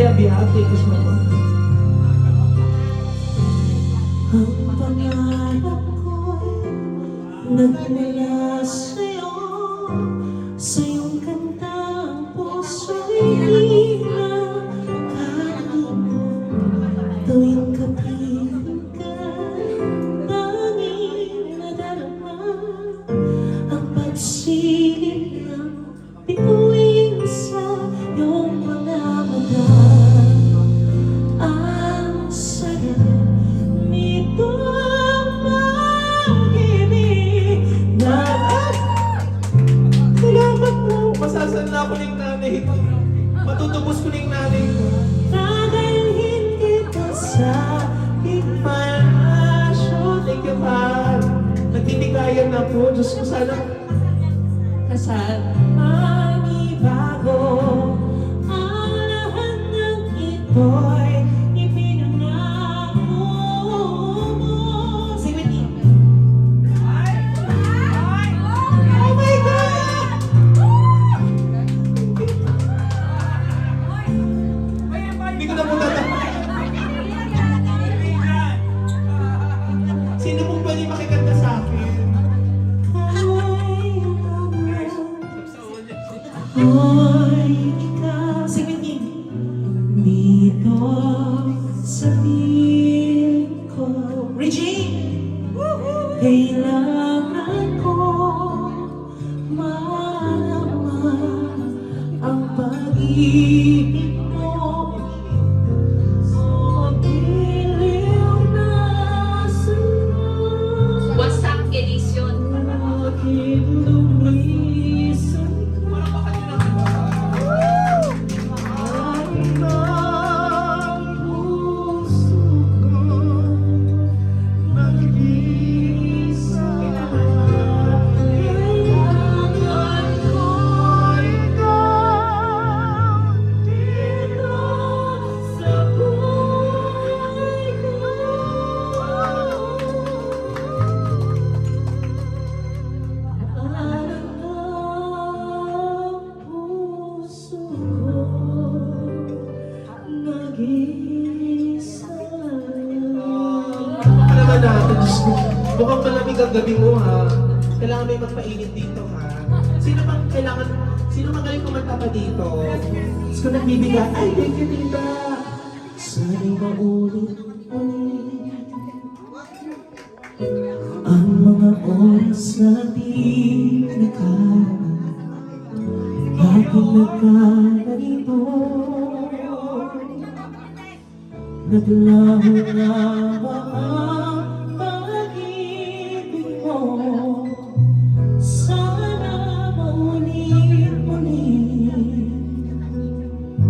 Bea Biate, kasi mo. Ang pangarap ko'y nagmula sa'yo, sa iyong kanta ang puso'y hinahangin. Tuwing kapiling ka, tanging nadarama ang pagsilip ng bituin sa iyong mga mata. Ang sarap nitong pag-ibig na Salamat po. Masasanla ko ng nanay ko. Matutubos ko ng nanay ko. dadalhin kita sa Ipanasyo, thank you, Pat. Nagtitigayan na po. Diyos ko, sana kasal. Manibago ang lahat ng ito'y ipinangako mo. Sing with me. Oh my God! hindi ko na po Sino pong pwede makikanta sa akin? Hoy, ikaw, sing with me. Dito sa piling ko, Regine, kailangan ko malaman ang pag-ibig mo. So, giliw na sa'yo. Wasak edisyon. Bakit lumisan ka? Ang puso ko nag-iisa. Kailangan ko ikaw dito sa buhay ko. Ang puso ko nag-iisa. Ano naman natin, Diyos ko. Mukhang malamig ang gabi mo, ha? Kailangan may magpainit dito, ha? Sino magaling kumanta pa dito? Diyos ko nagbibigay. Ay, thank you, tita. Sana'y maulit-ulit ang mga oras na di nakaraan. Aking nagkaganito, naglaho na ba ang pag-ibig mo? Sana maulit-ulit,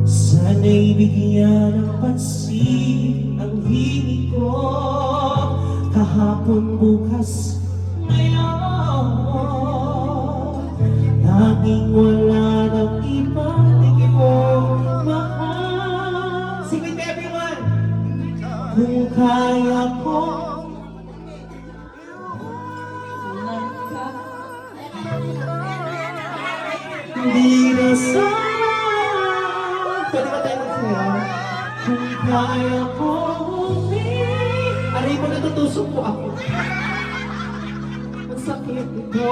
sana'y bigyan ng pansin ang hingin ko. Kahapon, bukas, ngayon, tanging wala nang iba, tingin mo mahal. Sing with me, everyone! Kung kaya ko hindi na sana. Pwede ba tayo magsayaw? Kung kaya ko Aray mo, natutusok po ako. ang sakit ito